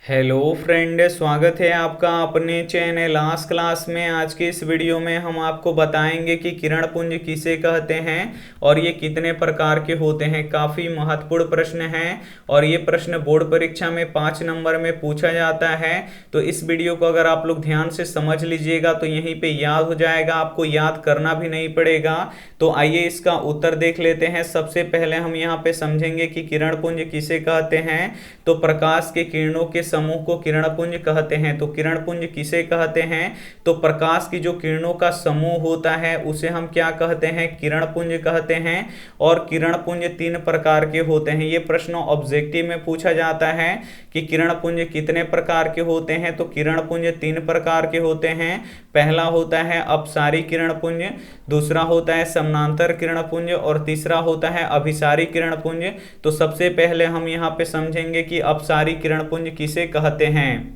Hello friend, स्वागत है आपका अपने चैनल आज क्लास में। आज के इस वीडियो में हम आपको बताएंगे कि किरण पुंज किसे कहते हैं और ये कितने प्रकार के होते हैं। काफ़ी महत्वपूर्ण प्रश्न है और ये प्रश्न बोर्ड परीक्षा में 5 नंबर में पूछा जाता है। तो इस वीडियो को अगर आप लोग ध्यान से समझ लीजिएगा तो यहीं पे याद हो जाएगा, आपको याद करना भी नहीं पड़ेगा। तो आइए इसका उत्तर देख लेते हैं। सबसे पहले हम यहाँ पे समझेंगे कि किरण पुंज किसे कहते हैं। तो प्रकाश के किरणों के समूह को किरण पुंज कहते हैं। तो किरण पुंज किसे कहते हैं? तो प्रकाश की जो किरणों का समूह होता है उसे हम क्या कहते हैं? किरण पुंज कहते हैं। और किरण पुंज 3 प्रकार के होते हैं। ये प्रश्न ऑब्जेक्टिव में पूछा जाता है कि किरण पुंज कितने प्रकार के होते हैं। तो किरण पुंज 3 प्रकार के होते हैं। पहला होता है अपसारी किरण पुंज, दूसरा होता है समानांतर किरण पुंज और तीसरा होता है अभिसारी किरण पुंज। तो सबसे पहले हम यहाँ पे समझेंगे कि अपसारी किरण पुंज किसे कहते हैं।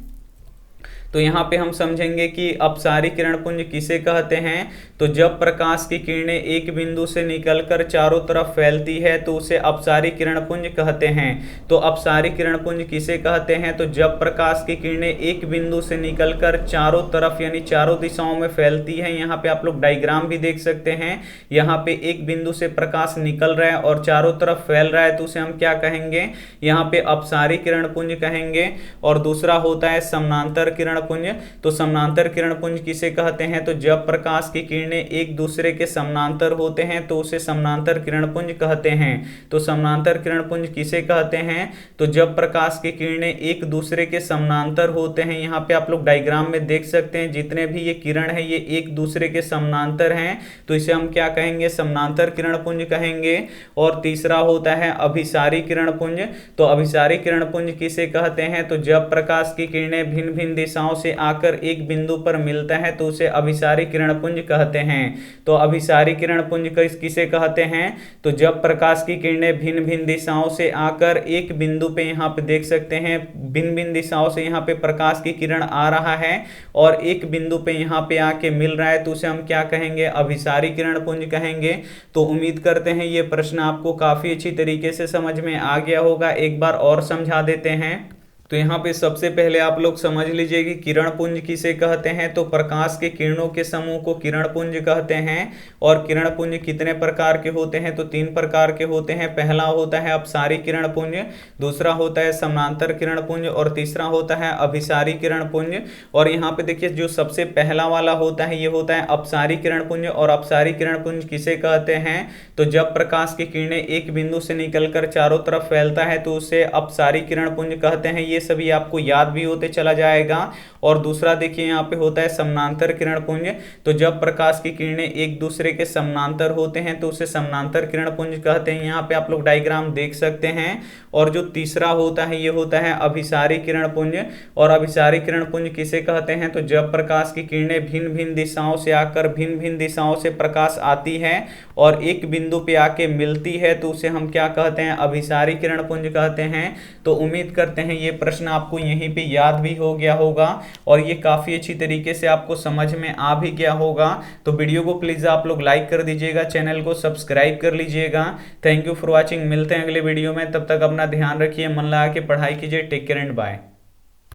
तो यहाँ पे हम समझेंगे कि अपसारी किरण पुंज किसे कहते हैं। तो जब प्रकाश की किरणें एक बिंदु से निकलकर चारों तरफ फैलती है तो उसे अपसारी किरण पुंज कहते हैं। तो अपसारी किरण पुंज किसे कहते हैं? तो जब प्रकाश की किरणें एक बिंदु से निकलकर चारों तरफ यानी चारों दिशाओं में फैलती है। यहाँ पे आप लोग डायग्राम भी देख सकते हैं। यहाँ पे एक बिंदु से प्रकाश निकल रहा है और चारों तरफ फैल रहा है तो उसे हम क्या कहेंगे? यहाँ पे अपसारी किरण पुंज कहेंगे। और दूसरा होता है समानांतर किरण पुंज। तो समानांतर किरण पुंज किसे कहते हैं? तो जब प्रकाश की किरणें एक दूसरे के समानांतर होते हैं तो उसे समानांतर किरण पुंज कहते हैं। तो समानांतर किरण पुंज किसे कहते हैं? तो जब प्रकाश की किरणें एक दूसरे के समानांतर होते हैं। यहाँ पे आप लोग डायग्राम में देख सकते हैं जितने भी ये किरण है ये एक दूसरे के समानांतर हैं तो इसे हम क्या कहेंगे? समानांतर किरण पुंज कहेंगे। और तीसरा होता है अभिसारी किरण पुंज। तो अभिसारी किरण पुंज किसे कहते हैं? तो जब प्रकाश की किरणें भिन्न भिन्न दिशाओं से आकर एक बिंदु पर मिलता है तो उसे अभिसारी किरण पुंज कहते हैं। तो अभिसारी किरण पुंज किसे कहते हैं? तो जब प्रकाश की किरणें भिन्न भिन्न दिशाओं से आकर एक बिंदु पे यहाँ पे देख सकते हैं भिन्न भिन्न दिशाओं से यहाँ पे प्रकाश की किरण आ रहा है और एक बिंदु पे यहाँ पे आके मिल रहा है तो उसे हम क्या कहेंगे? अभिसारी किरण पुंज कहेंगे। तो उम्मीद करते हैं ये प्रश्न आपको काफी अच्छी तरीके से समझ में आ गया होगा। एक बार और समझा देते हैं। तो यहाँ पे सबसे पहले आप लोग समझ लीजिए कि किरण पुंज किसे कहते हैं। तो प्रकाश के किरणों के समूह को किरण पुंज कहते हैं। और किरण पुंज कितने प्रकार के होते हैं? तो 3 प्रकार के होते हैं। पहला होता है अपसारी किरण पुंज, दूसरा होता है समानांतर किरण पुंज और तीसरा होता है अभिसारी किरण पुंज। और यहाँ पे देखिए जो सबसे पहला वाला होता है ये होता है अपसारी किरण पुंज। और अपसारी किरण पुंज किसे कहते हैं? तो जब प्रकाश की किरणें एक बिंदु से निकलकर चारों तरफ फैलता है तो उसे अपसारी किरण पुंज कहते हैं। ये सभी आपको याद भी होते चला जाएगा। और दूसरा देखिए यहाँ पे होता है समानांतर किरण पुंज। तो जब प्रकाश की किरणें एक दूसरे के समानांतर होते हैं तो उसे समानांतर किरण पुंज कहते हैं। यहाँ पे आप लोग डायग्राम देख सकते हैं। और जो तीसरा होता है ये होता है अभिसारी किरण पुंज। और अभिसारी किरण पुंज किसे कहते हैं? तो जब प्रकाश की किरणें भिन्न भिन्न दिशाओं से आकर भिन्न भिन्न दिशाओं से प्रकाश आती है और एक बिंदु पे आके मिलती है तो उसे हम क्या कहते हैं? अभिसारी किरण पुंज कहते हैं। तो उम्मीद करते हैं ये प्रश्न आपको यहीं पे याद भी हो गया होगा और ये काफी अच्छी तरीके से आपको समझ में आ भी गया होगा। तो वीडियो को प्लीज आप लोग लाइक कर दीजिएगा, चैनल को सब्सक्राइब कर लीजिएगा। Thank you for watching. मिलते हैं अगले वीडियो में, तब तक अपना ध्यान रखिए, मन लगा के पढ़ाई कीजिए। Take care and bye.